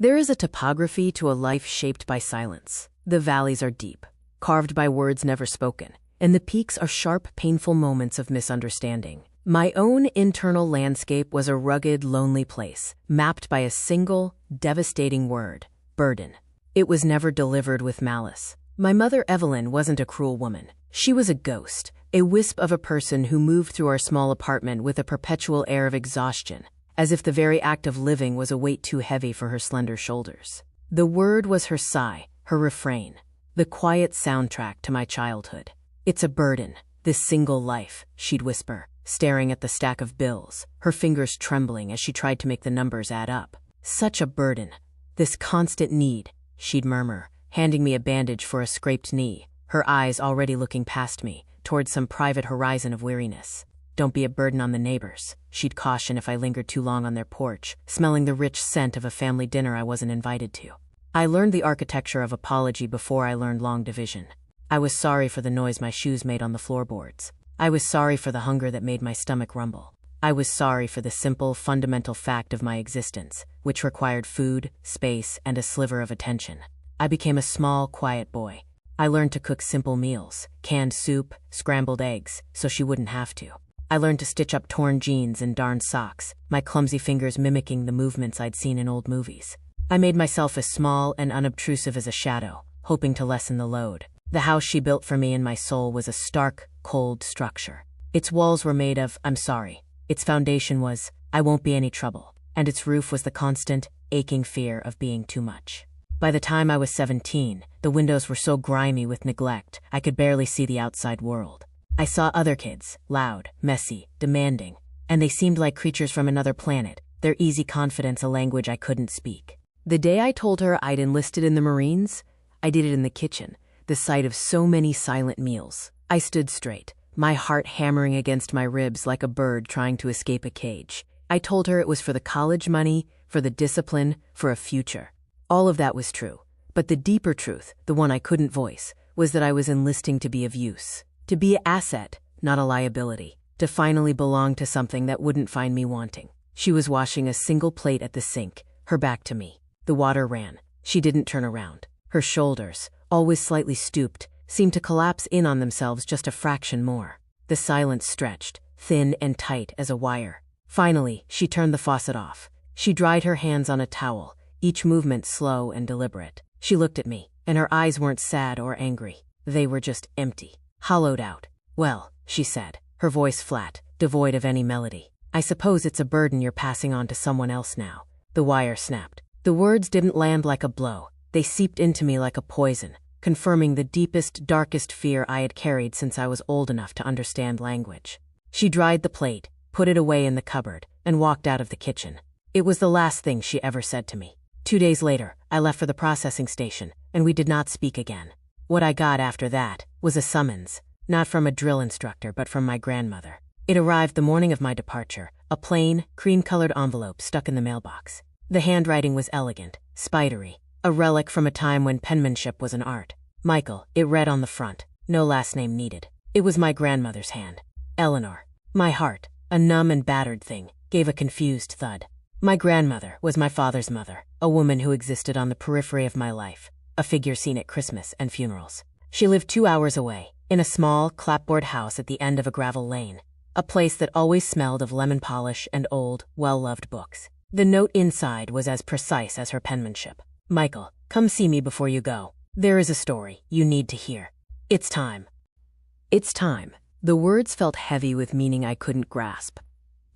There is a topography to a life shaped by silence. The valleys are deep, carved by words never spoken, and the peaks are sharp, painful moments of misunderstanding. My own internal landscape was a rugged, lonely place, mapped by a single, devastating word: burden. It was never delivered with malice. My mother, Evelyn, wasn't a cruel woman. She was a ghost, a wisp of a person who moved through our small apartment with a perpetual air of exhaustion, as if the very act of living was a weight too heavy for her slender shoulders. The word was her sigh, her refrain, the quiet soundtrack to my childhood. "It's a burden, this single life," she'd whisper, staring at the stack of bills, her fingers trembling as she tried to make the numbers add up. "Such a burden. This constant need," she'd murmur, handing me a bandage for a scraped knee, her eyes already looking past me, towards some private horizon of weariness. "Don't be a burden on the neighbors," she'd caution if I lingered too long on their porch, smelling the rich scent of a family dinner I wasn't invited to. I learned the architecture of apology before I learned long division. I was sorry for the noise my shoes made on the floorboards. I was sorry for the hunger that made my stomach rumble. I was sorry for the simple, fundamental fact of my existence, which required food, space, and a sliver of attention. I became a small, quiet boy. I learned to cook simple meals, canned soup, scrambled eggs, so she wouldn't have to. I learned to stitch up torn jeans and darn socks, my clumsy fingers mimicking the movements I'd seen in old movies. I made myself as small and unobtrusive as a shadow, hoping to lessen the load. The house she built for me and my soul was a stark, cold structure. Its walls were made of, "I'm sorry." Its foundation was, "I won't be any trouble." And its roof was the constant, aching fear of being too much. By the time I was 17, the windows were so grimy with neglect, I could barely see the outside world. I saw other kids, loud, messy, demanding, and they seemed like creatures from another planet, their easy confidence a language I couldn't speak. The day I told her I'd enlisted in the Marines, I did it in the kitchen, the site of so many silent meals. I stood straight, my heart hammering against my ribs like a bird trying to escape a cage. I told her it was for the college money, for the discipline, for a future. All of that was true, but the deeper truth, the one I couldn't voice, was that I was enlisting to be of use. To be an asset, not a liability. To finally belong to something that wouldn't find me wanting. She was washing a single plate at the sink, her back to me. The water ran. She didn't turn around. Her shoulders, always slightly stooped, seemed to collapse in on themselves just a fraction more. The silence stretched, thin and tight as a wire. Finally, she turned the faucet off. She dried her hands on a towel, each movement slow and deliberate. She looked at me, and her eyes weren't sad or angry. They were just empty. Hollowed out. "Well," she said, her voice flat, devoid of any melody, "I suppose it's a burden you're passing on to someone else now." The wire snapped. The words didn't land like a blow. They seeped into me like a poison, confirming the deepest, darkest fear I had carried since I was old enough to understand language. She dried the plate, put it away in the cupboard, and walked out of the kitchen. It was the last thing she ever said to me. 2 days later, I left for the processing station, and we did not speak again. What I got after that was a summons, not from a drill instructor but from my grandmother. It arrived the morning of my departure, a plain, cream-colored envelope stuck in the mailbox. The handwriting was elegant, spidery, a relic from a time when penmanship was an art. "Michael," it read on the front, no last name needed. It was my grandmother's hand. "Eleanor." My heart, a numb and battered thing, gave a confused thud. My grandmother was my father's mother, a woman who existed on the periphery of my life, a figure seen at Christmas and funerals. She lived 2 hours away, in a small, clapboard house at the end of a gravel lane, a place that always smelled of lemon polish and old, well-loved books. The note inside was as precise as her penmanship. "Michael, come see me before you go. There is a story you need to hear. It's time." It's time. The words felt heavy with meaning I couldn't grasp.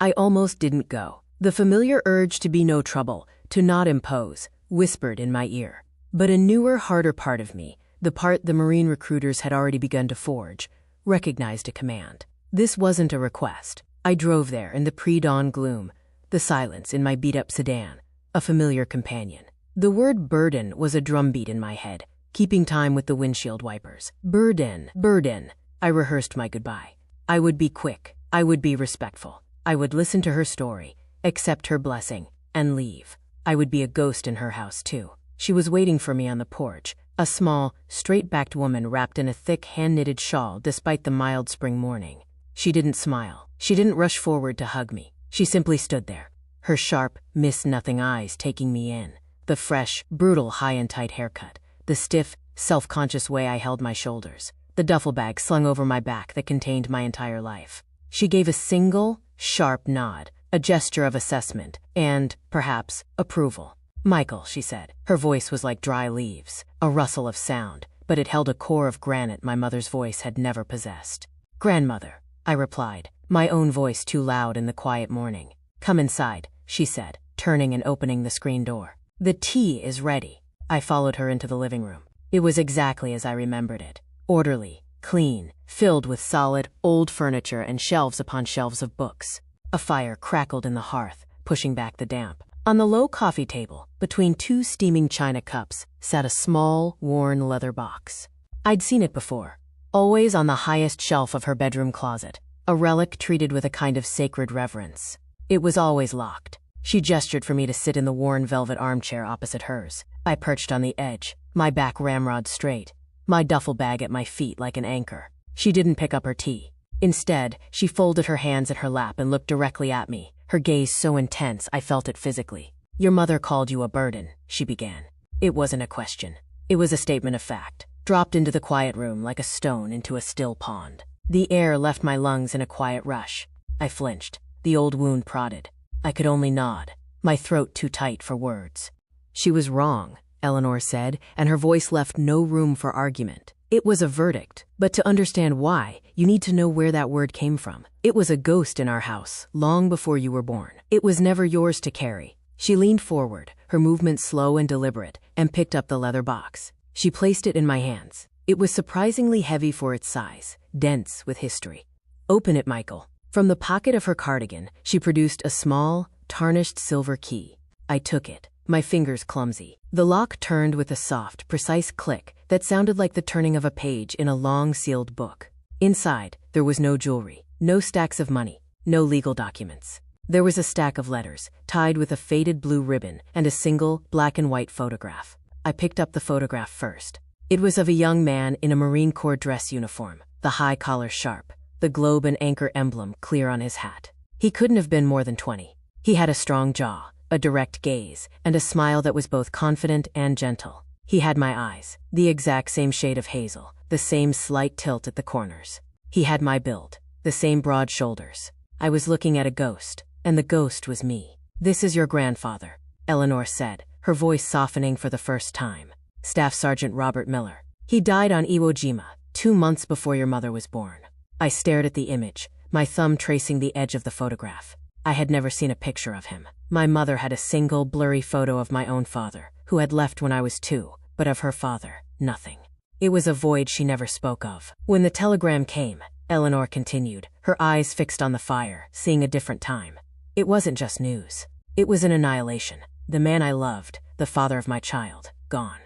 I almost didn't go. The familiar urge to be no trouble, to not impose, whispered in my ear. But a newer, harder part of me, the part the Marine recruiters had already begun to forge, recognized a command. This wasn't a request. I drove there in the pre-dawn gloom, the silence in my beat-up sedan, a familiar companion. The word burden was a drumbeat in my head, keeping time with the windshield wipers. Burden, burden. I rehearsed my goodbye. I would be quick. I would be respectful. I would listen to her story, accept her blessing, and leave. I would be a ghost in her house, too. She was waiting for me on the porch, a small, straight-backed woman wrapped in a thick, hand-knitted shawl despite the mild spring morning. She didn't smile. She didn't rush forward to hug me. She simply stood there, her sharp, miss-nothing eyes taking me in, The fresh, brutal high and tight haircut, the stiff, self-conscious way I held my shoulders, the duffel bag slung over my back that contained my entire life. She gave a single, sharp nod, a gesture of assessment, and, perhaps, approval. "Michael," she said. Her voice was like dry leaves, a rustle of sound, but it held a core of granite my mother's voice had never possessed. "Grandmother," I replied, my own voice too loud in the quiet morning. "Come inside," she said, turning and opening the screen door. "The tea is ready." I followed her into the living room. It was exactly as I remembered it. Orderly, clean, filled with solid, old furniture and shelves upon shelves of books. A fire crackled in the hearth, pushing back the damp. On the low coffee table, between two steaming china cups, sat a small, worn leather box. I'd seen it before, always on the highest shelf of her bedroom closet, a relic treated with a kind of sacred reverence. It was always locked. She gestured for me to sit in the worn velvet armchair opposite hers. I perched on the edge, my back ramrod straight, my duffel bag at my feet like an anchor. She didn't pick up her tea. Instead, she folded her hands in her lap and looked directly at me, her gaze so intense I felt it physically. "Your mother called you a burden," she began. It wasn't a question. It was a statement of fact, dropped into the quiet room like a stone into a still pond. The air left my lungs in a quiet rush. I flinched. The old wound prodded. I could only nod, my throat too tight for words. "She was wrong," Eleanor said, and her voice left no room for argument. "It was a verdict, but to understand why, you need to know where that word came from. It was a ghost in our house, long before you were born. It was never yours to carry." She leaned forward, her movement slow and deliberate, and picked up the leather box. She placed it in my hands. It was surprisingly heavy for its size, dense with history. "Open it, Michael." From the pocket of her cardigan, she produced a small, tarnished silver key. I took it, my fingers clumsy. The lock turned with a soft, precise click that sounded like the turning of a page in a long, sealed book. Inside, there was no jewelry, no stacks of money, no legal documents. There was a stack of letters, tied with a faded blue ribbon, and a single, black and white photograph. I picked up the photograph first. It was of a young man in a Marine Corps dress uniform, the high collar sharp, the globe and anchor emblem clear on his hat. He couldn't have been more than 20. He had a strong jaw, a direct gaze, and a smile that was both confident and gentle. He had my eyes, the exact same shade of hazel, the same slight tilt at the corners. He had my build, the same broad shoulders. I was looking at a ghost, and the ghost was me. "This is your grandfather," Eleanor said, her voice softening for the first time. "Staff Sergeant Robert Miller. He died on Iwo Jima, 2 months before your mother was born." I stared at the image, my thumb tracing the edge of the photograph. I had never seen a picture of him. My mother had a single, blurry photo of my own father, who had left when I was 2, but of her father, nothing. It was a void she never spoke of. When the telegram came, Eleanor continued, her eyes fixed on the fire, seeing a different time. It wasn't just news. It was an annihilation. The man I loved, the father of my child, gone.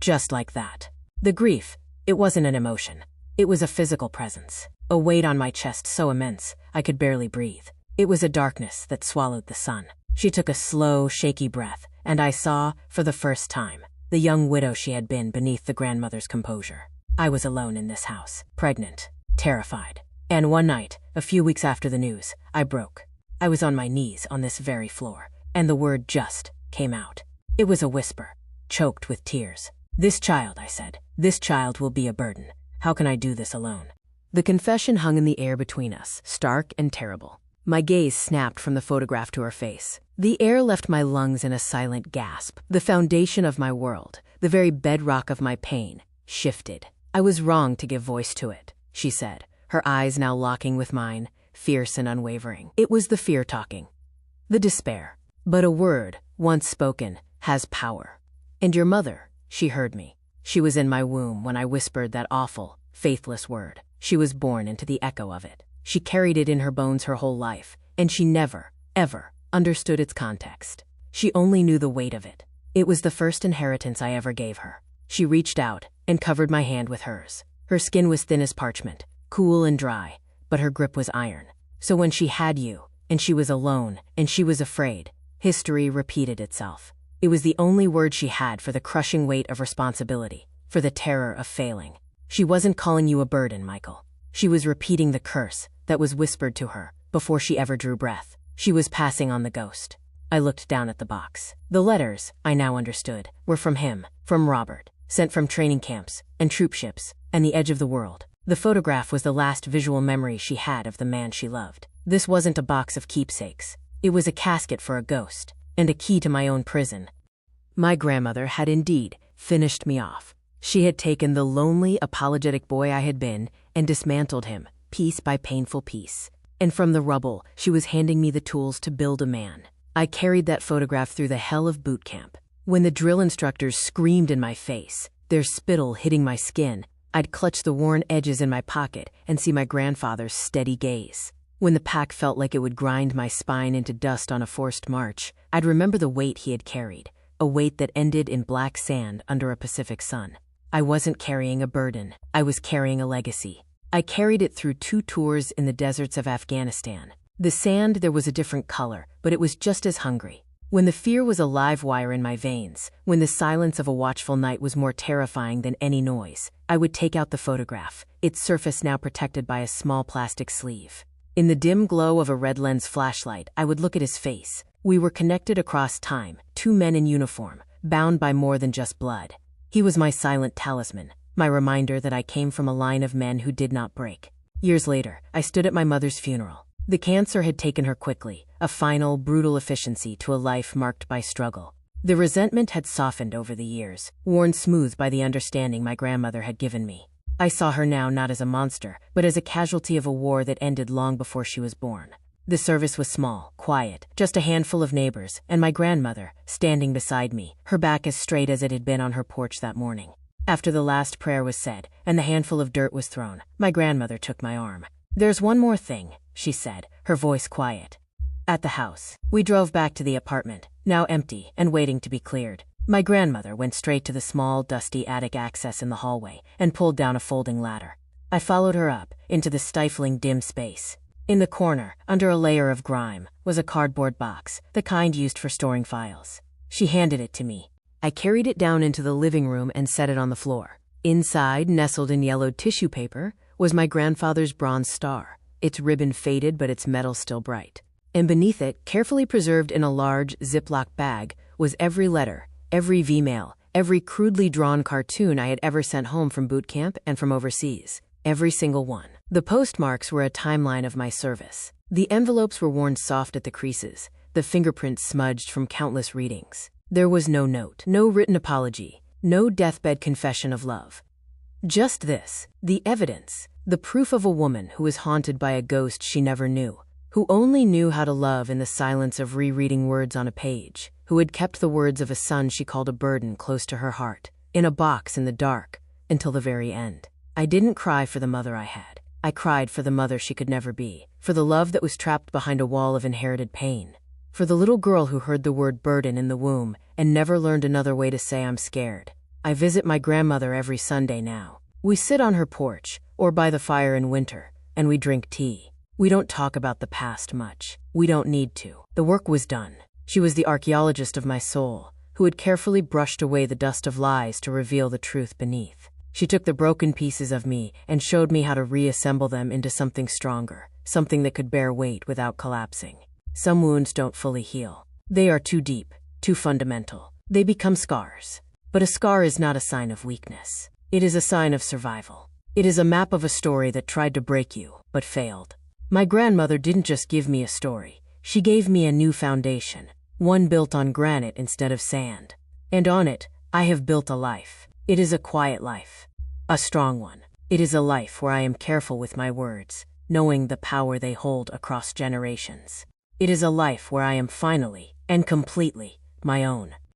Just like that. The grief, it wasn't an emotion. It was a physical presence, a weight on my chest so immense I could barely breathe. It was a darkness that swallowed the sun. She took a slow, shaky breath, and I saw, for the first time, the young widow she had been beneath the grandmother's composure. I was alone in this house, pregnant, terrified. And one night, a few weeks after the news, I broke. I was on my knees on this very floor, and the word "just" came out. It was a whisper, choked with tears. "This child," I said, "this child will be a burden. How can I do this alone?" The confession hung in the air between us, stark and terrible. My gaze snapped from the photograph to her face. The air left my lungs in a silent gasp. The foundation of my world, the very bedrock of my pain, shifted. "I was wrong to give voice to it," she said, her eyes now locking with mine, fierce and unwavering. "It was the fear talking, the despair. But a word, once spoken, has power. And your mother," she heard me. She was in my womb when I whispered that awful, faithless word. She was born into the echo of it. She carried it in her bones her whole life, and she never, ever, understood its context. She only knew the weight of it. It was the first inheritance I ever gave her. She reached out and covered my hand with hers. Her skin was thin as parchment, cool and dry, but her grip was iron. So when she had you, and she was alone, and she was afraid, history repeated itself. It was the only word she had for the crushing weight of responsibility, for the terror of failing. She wasn't calling you a burden, Michael. She was repeating the curse that was whispered to her before she ever drew breath. She was passing on the ghost. I looked down at the box. The letters, I now understood, were from him, from Robert, sent from training camps and troopships and the edge of the world. The photograph was the last visual memory she had of the man she loved. This wasn't a box of keepsakes. It was a casket for a ghost, and a key to my own prison. My grandmother had indeed finished me off. She had taken the lonely, apologetic boy I had been and dismantled him, piece by painful piece. And from the rubble, she was handing me the tools to build a man. I carried that photograph through the hell of boot camp. When the drill instructors screamed in my face, their spittle hitting my skin, I'd clutch the worn edges in my pocket and see my grandfather's steady gaze. When the pack felt like it would grind my spine into dust on a forced march, I'd remember the weight he had carried, a weight that ended in black sand under a Pacific sun. I wasn't carrying a burden. I was carrying a legacy. I carried it through 2 tours in the deserts of Afghanistan. The sand there was a different color, but it was just as hungry. When the fear was a live wire in my veins, when the silence of a watchful night was more terrifying than any noise, I would take out the photograph, its surface now protected by a small plastic sleeve. In the dim glow of a red lens flashlight, I would look at his face. We were connected across time, 2 men in uniform, bound by more than just blood. He was my silent talisman, my reminder that I came from a line of men who did not break. Years later, I stood at my mother's funeral. The cancer had taken her quickly, a final, brutal efficiency to a life marked by struggle. The resentment had softened over the years, worn smooth by the understanding my grandmother had given me. I saw her now not as a monster, but as a casualty of a war that ended long before she was born. The service was small, quiet, just a handful of neighbors, and my grandmother, standing beside me, her back as straight as it had been on her porch that morning. After the last prayer was said, and the handful of dirt was thrown, my grandmother took my arm. "There's one more thing," she said, her voice quiet. At the house, we drove back to the apartment, now empty and waiting to be cleared. My grandmother went straight to the small, dusty attic access in the hallway and pulled down a folding ladder. I followed her up, into the stifling, dim space. In the corner, under a layer of grime, was a cardboard box, the kind used for storing files. She handed it to me. I carried it down into the living room and set it on the floor. Inside, nestled in yellowed tissue paper, was my grandfather's bronze star, its ribbon faded but its metal still bright. And beneath it, carefully preserved in a large Ziploc bag, was every letter, every V-mail, every crudely drawn cartoon I had ever sent home from boot camp and from overseas. Every single one. The postmarks were a timeline of my service. The envelopes were worn soft at the creases, the fingerprints smudged from countless readings. There was no note, no written apology, no deathbed confession of love. Just this, the evidence, the proof of a woman who was haunted by a ghost she never knew, who only knew how to love in the silence of rereading words on a page, who had kept the words of a son she called a burden close to her heart, in a box in the dark, until the very end. I didn't cry for the mother I had. I cried for the mother she could never be, for the love that was trapped behind a wall of inherited pain, for the little girl who heard the word burden in the womb and never learned another way to say I'm scared. I visit my grandmother every Sunday now. We sit on her porch, or by the fire in winter, and we drink tea. We don't talk about the past much. We don't need to. The work was done. She was the archaeologist of my soul, who had carefully brushed away the dust of lies to reveal the truth beneath. She took the broken pieces of me and showed me how to reassemble them into something stronger, something that could bear weight without collapsing. Some wounds don't fully heal. They are too deep, too fundamental. They become scars. But a scar is not a sign of weakness. It is a sign of survival. It is a map of a story that tried to break you, but failed. My grandmother didn't just give me a story. She gave me a new foundation, one built on granite instead of sand. And on it, I have built a life. It is a quiet life. A strong one. It is a life where I am careful with my words, knowing the power they hold across generations. It is a life where I am finally and completely my own.